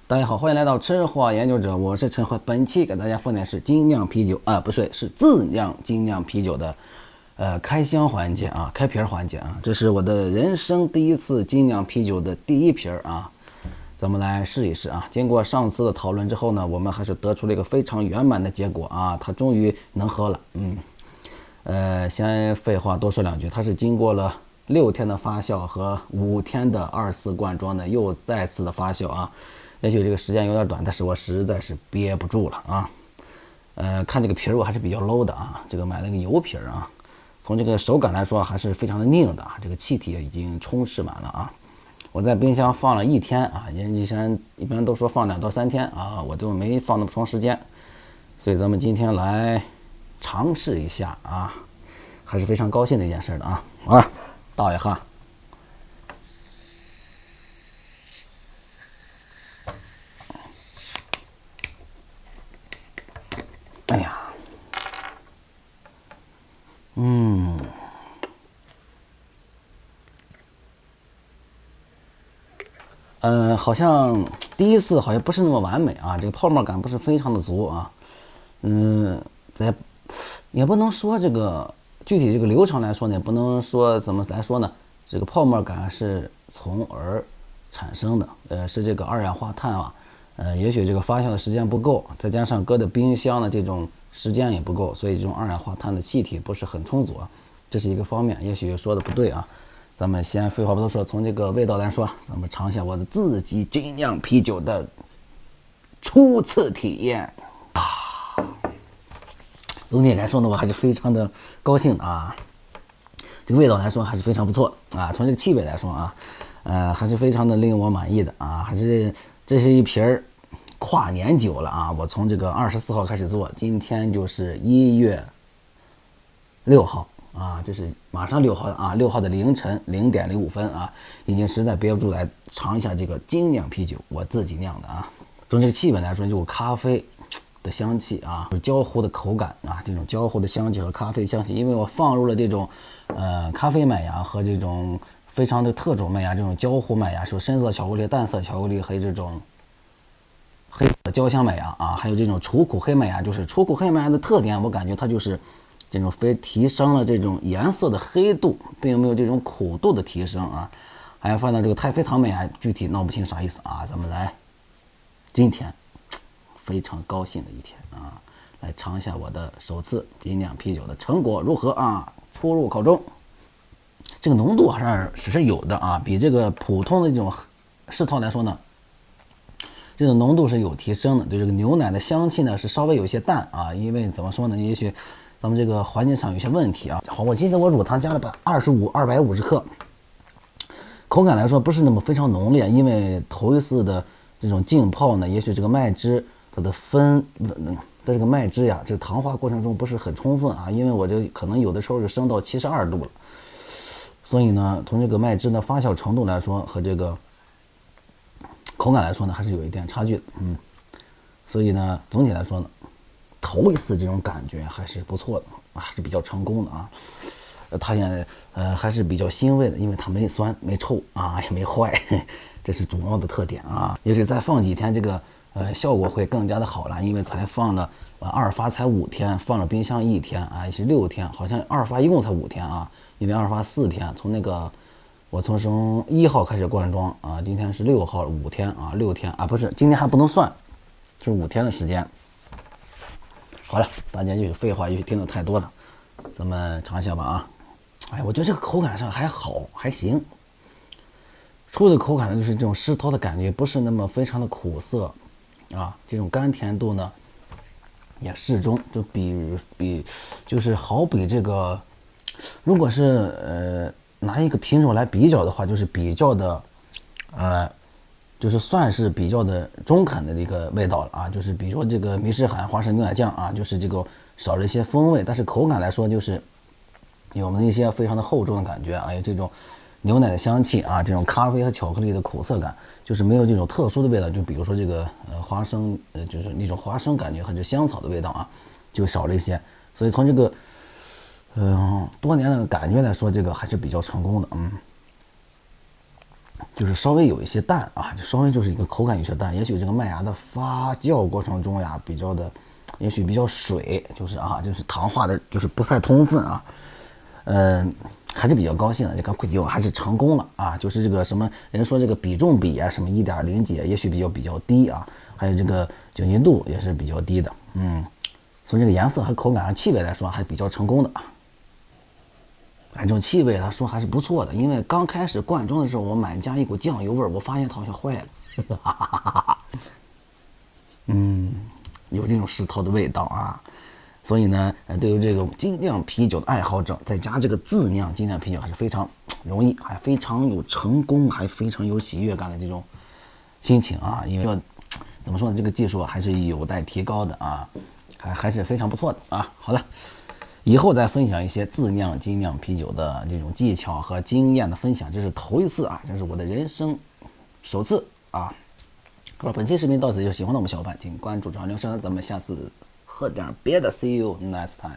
大家好，欢迎来到吃货研究者，我是陈辉。本期给大家奉的是精酿啤酒不对，是自酿精酿啤酒的开箱环节啊，开瓶环节啊。这是我的人生第一次精酿啤酒的第一瓶啊，咱们来试一试啊。经过上次的讨论之后呢，我们还是得出了一个非常圆满的结果啊，它终于能喝了。先废话多说两句，它是经过了6天的发酵和5天的2次灌装的又再次的发酵啊。也许这个时间有点短，但是我实在是憋不住了啊。看这个皮儿我还是比较 low 的啊，这个买了个油皮儿啊。从这个手感来说还是非常的拧的啊，这个气体已经充斥满了啊。我在冰箱放了1天啊，研究生一般都说放2到3天啊，我都没放那么长时间，所以咱们今天来尝试一下啊，还是非常高兴的一件事的啊。好了，倒一下。哎呀，好像第一次好像不是那么完美啊，这个泡沫感不是非常的足啊。在也不能说这个具体这个流程来说呢，也不能说怎么来说呢，这个泡沫感是从而产生的，是这个二氧化碳啊，也许这个发酵的时间不够，再加上搁的冰箱的这种时间也不够，所以这种二氧化碳的气体不是很充足啊，这是一个方面，也许说的不对啊。咱们先废话不多说，从这个味道来说，咱们尝一下我的自己精酿啤酒的初次体验啊。总体来说呢，我还是非常的高兴啊。这个味道来说还是非常不错啊，从这个气味来说啊，还是非常的令我满意的啊。这是一瓶跨年酒了啊，我从这个24号开始做，今天就是1月6号。啊，这是马上6号啊，6号的凌晨0点05分啊，已经实在憋不住来尝一下这个精酿啤酒，我自己酿的啊。从这个气味来说，就有咖啡的香气啊，有焦糊的口感啊，这种焦糊的香气和咖啡香气，因为我放入了这种咖啡麦芽和这种非常的特种麦芽，这种焦糊麦芽，是深色巧克力、淡色巧克力和这种黑色焦香麦芽啊，还有这种楚苦黑麦芽。就是楚苦黑麦芽的特点，我感觉它就是这种提升了这种颜色的黑度，并没有这种苦度的提升啊。还要放到这个太妃糖麦芽，具体闹不清啥意思啊。咱们来，今天非常高兴的一天啊，来尝一下我的首次精酿啤酒的成果如何啊？初入口中，这个浓度还是有的啊，比这个普通的这种世涛来说呢，这种浓度是有提升的。对这个牛奶的香气呢是稍微有些淡啊，因为怎么说呢，也许咱们这个环境上有些问题啊。好，我记得我乳糖加了250克，口感来说不是那么非常浓烈，因为头一次的这种浸泡呢，也许这个麦汁它的这个麦汁呀，这个糖化过程中不是很充分啊，因为我就可能有的时候是升到72度了，所以呢，从这个麦汁的发酵程度来说和这个口感来说呢，还是有一点差距的。所以呢，总体来说呢，头一次这种感觉还是不错的，还是比较成功的啊。它也还是比较欣慰的，因为它没酸没臭啊，也没坏，这是主要的特点啊。也许再放几天，这个效果会更加的好了，因为才放了2发才5天，放了冰箱1天啊，也是6天，好像2发一共才5天啊，因为2发4天，我从1号开始灌装啊，今天是6号5天啊，6天啊，不是今天还不能算，是5天的时间。好了，大家也许废话也许听得太多了，咱们尝一下吧啊。哎，我觉得这个口感上还好，还行。初的口感呢，就是这种世涛的感觉，不是那么非常的苦涩啊，这种甘甜度呢也适中，就就是好比这个，如果是拿一个品种来比较的话，就是比较的就是算是比较的中肯的一个味道了啊，就是比如说这个迷失海花生牛奶酱啊，就是这个少了一些风味，但是口感来说就是有了一些非常的厚重的感觉啊，有这种牛奶的香气啊，这种咖啡和巧克力的苦涩感，就是没有这种特殊的味道，就比如说这个花生就是那种花生感觉和这香草的味道啊，就少了一些，所以从这个多年的感觉来说，这个还是比较成功的。就是稍微有一些淡啊，就稍微就是一个口感有些淡，也许这个麦芽的发酵过程中呀，比较的，也许比较水，就是糖化的，就是不太充分啊，还是比较高兴的，这个愧疚还是成功了啊，就是这个什么人说这个比重比啊，什么1.0几，也许比较低啊，还有这个酒精度也是比较低的，从这个颜色和口感和气味来说，还比较成功的啊。这种气味来说还是不错的，因为刚开始灌装的时候，我满加一股酱油味儿，我发现它好像坏了，有这种石头的味道啊。所以呢，对于这种精酿啤酒的爱好者，再加这个自酿精酿啤酒还是非常容易，还非常有成功，还非常有喜悦感的这种心情啊。因为怎么说呢，这个技术还是有待提高的啊，还是非常不错的啊。好了。以后再分享一些自酿精酿啤酒的这种技巧和经验的分享，这是头一次啊，这是我的人生首次啊。好了，本期视频到此就，喜欢的我们小伙伴请关注转流声，咱们下次喝点别的 ，See you next time。